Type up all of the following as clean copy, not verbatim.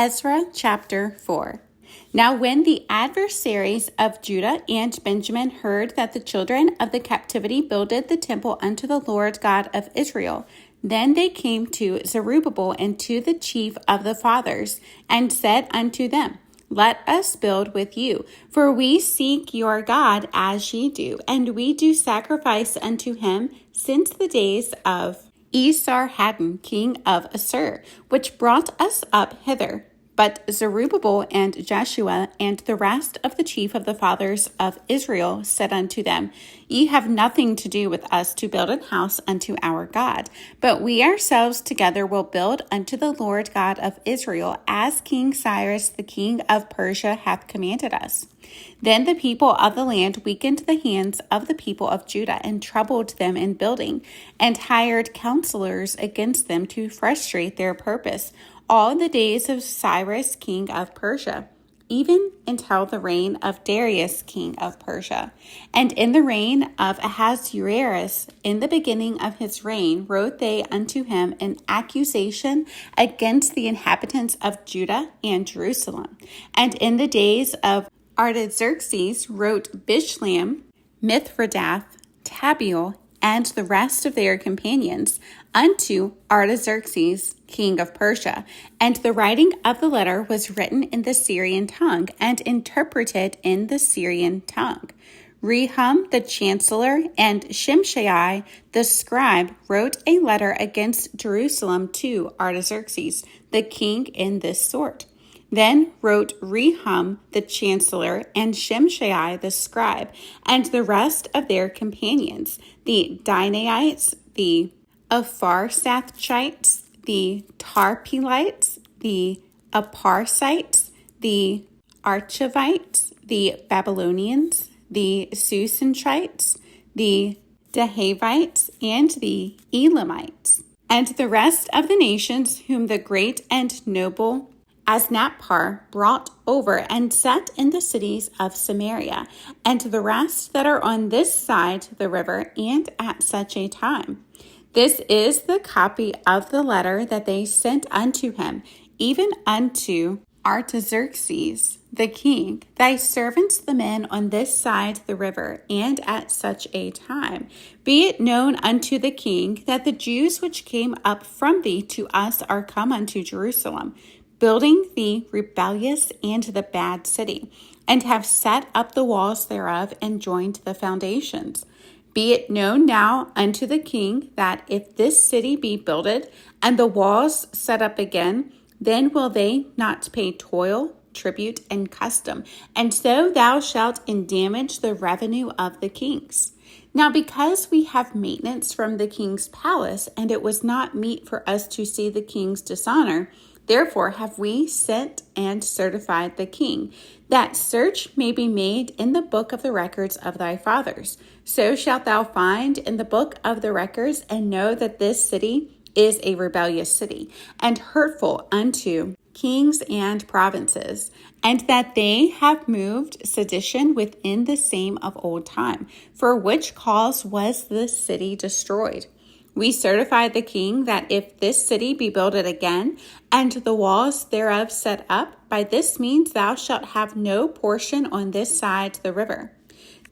Ezra chapter 4. Now when the adversaries of Judah and Benjamin heard that the children of the captivity builded the temple unto the Lord God of Israel, then they came to Zerubbabel and to the chief of the fathers, and said unto them, Let us build with you, for we seek your God as ye do, and we do sacrifice unto him since the days of Esarhaddon, king of Assur, which brought us up hither. But Zerubbabel and Joshua and the rest of the chief of the fathers of Israel said unto them, Ye have nothing to do with us to build an house unto our God, but we ourselves together will build unto the Lord God of Israel, as King Cyrus the king of Persia hath commanded us. Then the people of the land weakened the hands of the people of Judah and troubled them in building, and hired counselors against them to frustrate their purpose all the days of Cyrus king of Persia, even until the reign of Darius king of Persia. And in the reign of Ahasuerus, in the beginning of his reign, wrote they unto him an accusation against the inhabitants of Judah and Jerusalem. And in the days of Artaxerxes wrote Bishlam, Mithredath, Tabeel, and the rest of their companions unto Artaxerxes, king of Persia. And the writing of the letter was written in the Syrian tongue and interpreted in the Syrian tongue. Rehum the chancellor and Shimshai the scribe wrote a letter against Jerusalem to Artaxerxes, the king, in this sort. Then wrote Rehum the chancellor and Shimshai the scribe and the rest of their companions, the Dinaites, the Apharsathites, the Tarpelites, the Aparsites, the Archavites, the Babylonians, the Susanchites, the Dahavites, and the Elamites, and the rest of the nations whom the great and noble Asnappar brought over and set in the cities of Samaria, and the rest that are on this side the river, and at such a time. This is the copy of the letter that they sent unto him, even unto Artaxerxes the king, thy servants the men on this side the river, and at such a time. Be it known unto the king that the Jews which came up from thee to us are come unto Jerusalem, building the rebellious and the bad city, and have set up the walls thereof and joined the foundations. Be it known now unto the king that if this city be builded and the walls set up again, then will they not pay toil, tribute, and custom, and so thou shalt endamage the revenue of the kings. Now because we have maintenance from the king's palace, and it was not meet for us to see the king's dishonor, therefore have we sent and certified the king, that search may be made in the book of the records of thy fathers. So shalt thou find in the book of the records, and know that this city is a rebellious city, and hurtful unto kings and provinces, and that they have moved sedition within the same of old time, for which cause was this city destroyed. We certify the king that if this city be builded again, and the walls thereof set up, by this means thou shalt have no portion on this side the river.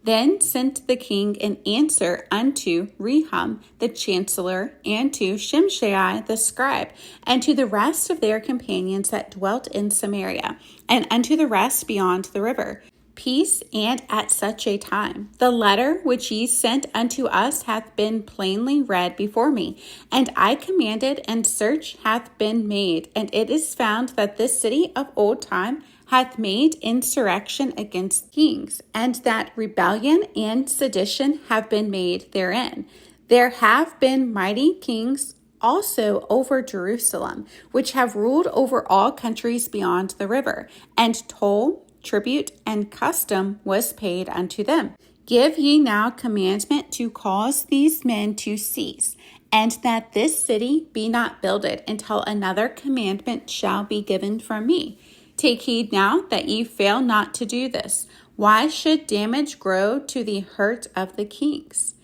Then sent the king an answer unto Rehum the chancellor, and to Shimshai the scribe, and to the rest of their companions that dwelt in Samaria, and unto the rest beyond the river. Peace, and at such a time. The letter which ye sent unto us hath been plainly read before me, and I commanded, and search hath been made, and it is found that this city of old time hath made insurrection against kings, and that rebellion and sedition have been made therein. There have been mighty kings also over Jerusalem, which have ruled over all countries beyond the river, and toll, tribute, and custom was paid unto them. Give ye now commandment to cause these men to cease, and that this city be not builded until another commandment shall be given from me. Take heed now that ye fail not to do this. Why should damage grow to the hurt of the kings?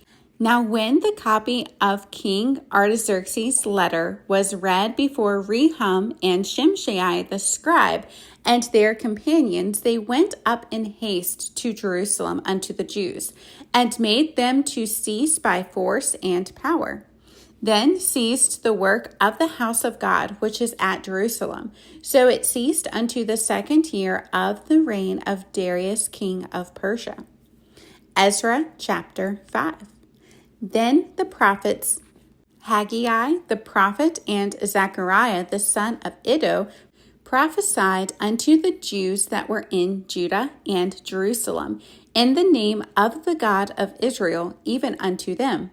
Now when the copy of King Artaxerxes' letter was read before Rehum and Shimshai the scribe and their companions, they went up in haste to Jerusalem unto the Jews, and made them to cease by force and power. Then ceased the work of the house of God, which is at Jerusalem. So it ceased unto the 2nd year of the reign of Darius, king of Persia. Ezra chapter 5. Then the prophets Haggai the prophet and Zechariah the son of Iddo prophesied unto the Jews that were in Judah and Jerusalem in the name of the God of Israel, even unto them.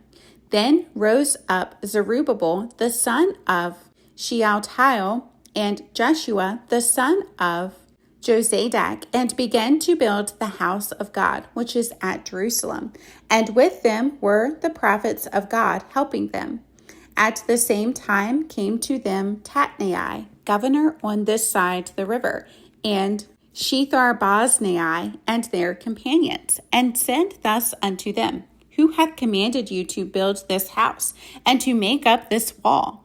Then rose up Zerubbabel the son of Shealtiel and Joshua the son of Jozadak, and began to build the house of God, which is at Jerusalem. And with them were the prophets of God helping them. At the same time came to them Tatnai, governor on this side the river, and Shethar-boznai and their companions, and said thus unto them, Who hath commanded you to build this house, and to make up this wall?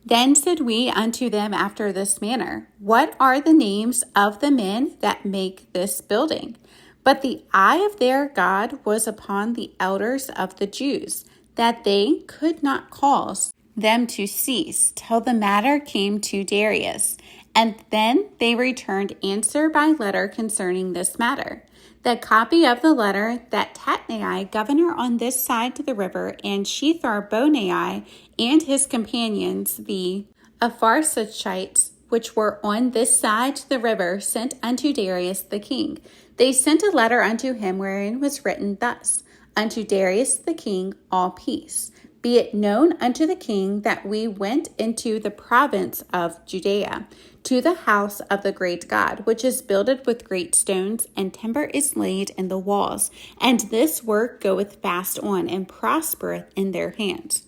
Then said we unto them after this manner, What are the names of the men that make this building? But the eye of their God was upon the elders of the Jews, that they could not cause them to cease till the matter came to Darius. And then they returned answer by letter concerning this matter. The copy of the letter that Tatnai, governor on this side of the river, and Shethar-boznai and his companions, the Apharsachites, which were on this side the river, sent unto Darius the king. They sent a letter unto him wherein was written thus, Unto Darius the king all peace. Be it known unto the king that we went into the province of Judea, to the house of the great God, which is builded with great stones, and timber is laid in the walls, and this work goeth fast on, and prospereth in their hands.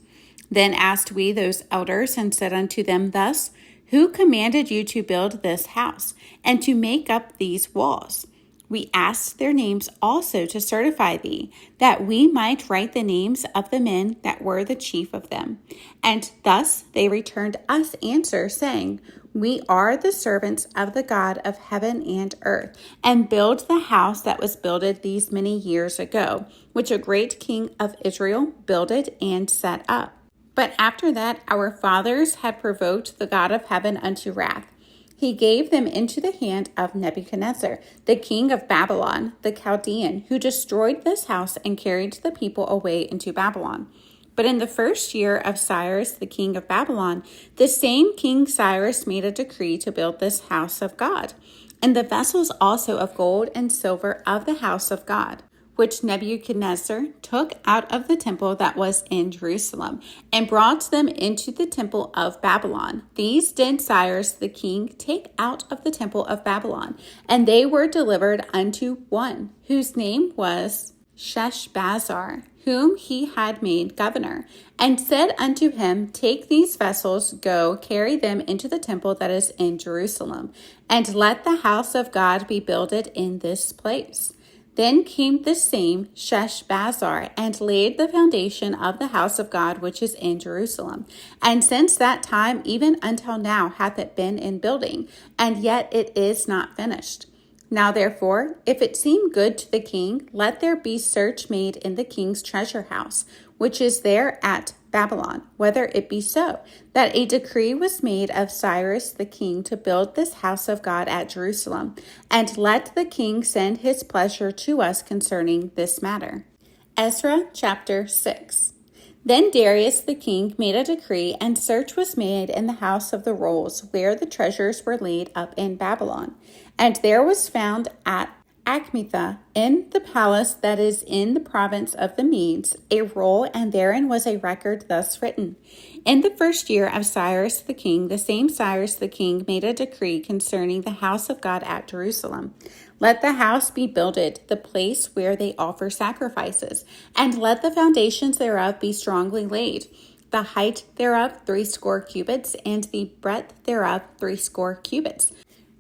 Then asked we those elders, and said unto them thus, Who commanded you to build this house, and to make up these walls? We asked their names also to certify thee, that we might write the names of the men that were the chief of them. And thus they returned us answer, saying, We are the servants of the God of heaven and earth, and build the house that was builded these many years ago, which a great king of Israel builded and set up. But after that our fathers had provoked the God of heaven unto wrath. He gave them into the hand of Nebuchadnezzar, the king of Babylon, the Chaldean, who destroyed this house and carried the people away into Babylon. But in the 1st year of Cyrus, the king of Babylon, the same King Cyrus made a decree to build this house of God, and the vessels also of gold and silver of the house of God, which Nebuchadnezzar took out of the temple that was in Jerusalem, and brought them into the temple of Babylon. These did Cyrus the king take out of the temple of Babylon, and they were delivered unto one, whose name was Sheshbazzar, whom he had made governor, and said unto him, Take these vessels, go, carry them into the temple that is in Jerusalem, and let the house of God be builded in this place. Then came the same Sheshbazzar, and laid the foundation of the house of God which is in Jerusalem. And since that time even until now hath it been in building, and yet it is not finished. Now therefore, if it seem good to the king, let there be search made in the king's treasure house, which is there at Babylon, whether it be so, that a decree was made of Cyrus the king to build this house of God at Jerusalem, and let the king send his pleasure to us concerning this matter. Ezra chapter 6. Then Darius the king made a decree, and search was made in the house of the rolls, where the treasures were laid up in Babylon. And there was found at Achmetha, in the palace that is in the province of the Medes, a roll, and therein was a record thus written. In the 1st year of Cyrus the king, the same Cyrus the king made a decree concerning the house of God at Jerusalem. Let the house be builded, the place where they offer sacrifices, and let the foundations thereof be strongly laid. The height thereof 60 cubits, and the breadth thereof 60 cubits,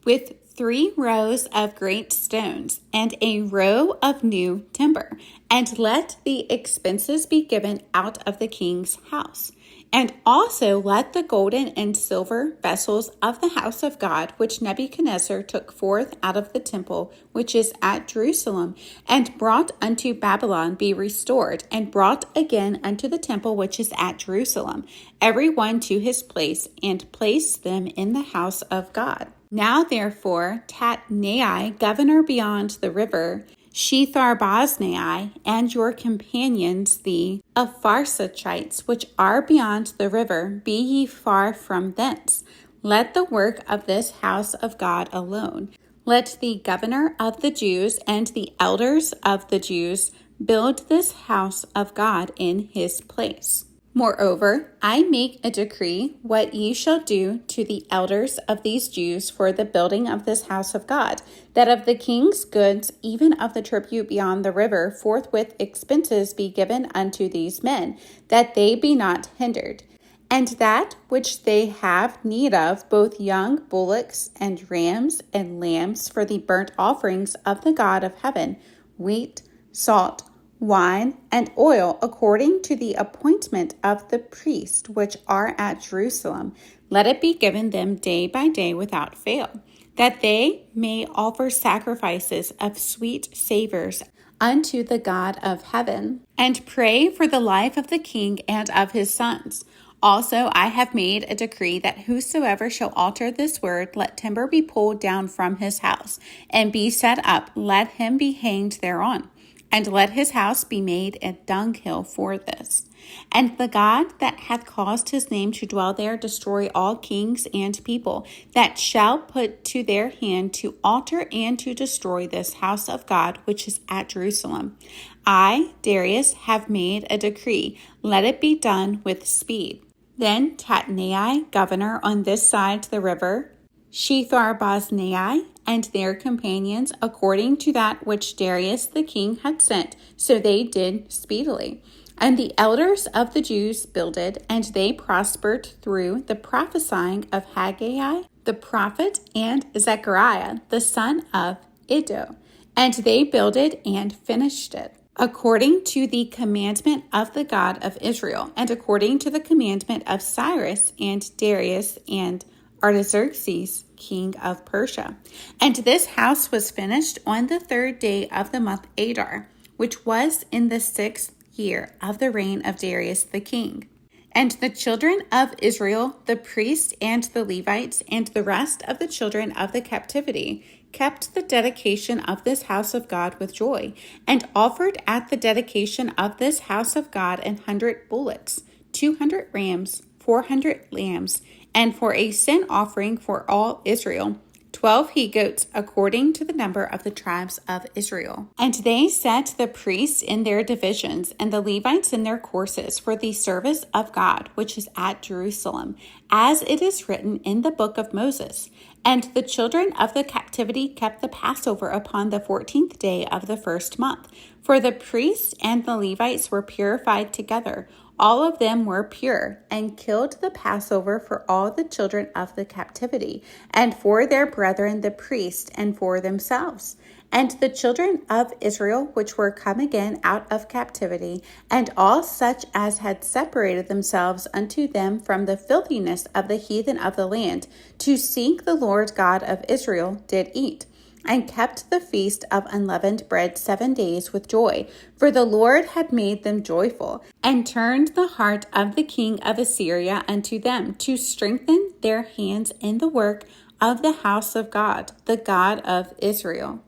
with 3 rows of great stones, and a row of new timber, and let the expenses be given out of the king's house. And also let the golden and silver vessels of the house of God, which Nebuchadnezzar took forth out of the temple which is at Jerusalem, and brought unto Babylon, be restored, and brought again unto the temple which is at Jerusalem, every one to his place, and place them in the house of God. Now therefore Tatnai, governor beyond the river, Shethar-boznai, and your companions, the Apharsachites, which are beyond the river, be ye far from thence. Let the work of this house of God alone. Let the governor of the Jews and the elders of the Jews build this house of God in his place. Moreover, I make a decree what ye shall do to the elders of these Jews for the building of this house of God, that of the king's goods, even of the tribute beyond the river, forthwith expenses be given unto these men, that they be not hindered. And that which they have need of, both young bullocks and rams and lambs for the burnt offerings of the God of heaven, wheat, salt, wine, and oil, according to the appointment of the priests which are at Jerusalem, let it be given them day by day without fail, that they may offer sacrifices of sweet savors unto the God of heaven, and pray for the life of the king and of his sons. Also, I have made a decree that whosoever shall alter this word, let timber be pulled down from his house, and be set up, let him be hanged thereon. And let his house be made a dunghill for this. And the God that hath caused his name to dwell there destroy all kings and people that shall put to their hand to alter and to destroy this house of God which is at Jerusalem. I, Darius, have made a decree. Let it be done with speed. Then Tatnai, governor on this side the river, Shethar-boznai, and their companions, according to that which Darius the king had sent, so they did speedily. And the elders of the Jews builded, and they prospered through the prophesying of Haggai the prophet and Zechariah the son of Iddo. And they builded and finished it, according to the commandment of the God of Israel, and according to the commandment of Cyrus and Darius and Artaxerxes, king of Persia. And this house was finished on the 3rd day of the month Adar, which was in the 6th year of the reign of Darius the king. And the children of Israel, the priests and the Levites, and the rest of the children of the captivity, kept the dedication of this house of God with joy, and offered at the dedication of this house of God 100 bullocks, 200 rams, 400 lambs, and for a sin offering for all Israel, 12 he-goats, according to the number of the tribes of Israel. And they set the priests in their divisions, and the Levites in their courses, for the service of God, which is at Jerusalem, as it is written in the book of Moses. And the children of the captivity kept the Passover upon the 14th day of the 1st month. For the priests and the Levites were purified together. All of them were pure, and killed the Passover for all the children of the captivity, and for their brethren the priests, and for themselves. And the children of Israel, which were come again out of captivity, and all such as had separated themselves unto them from the filthiness of the heathen of the land, to seek the Lord God of Israel, did eat, and kept the feast of unleavened bread 7 days with joy, for the Lord had made them joyful, and turned the heart of the king of Assyria unto them, to strengthen their hands in the work of the house of God, the God of Israel.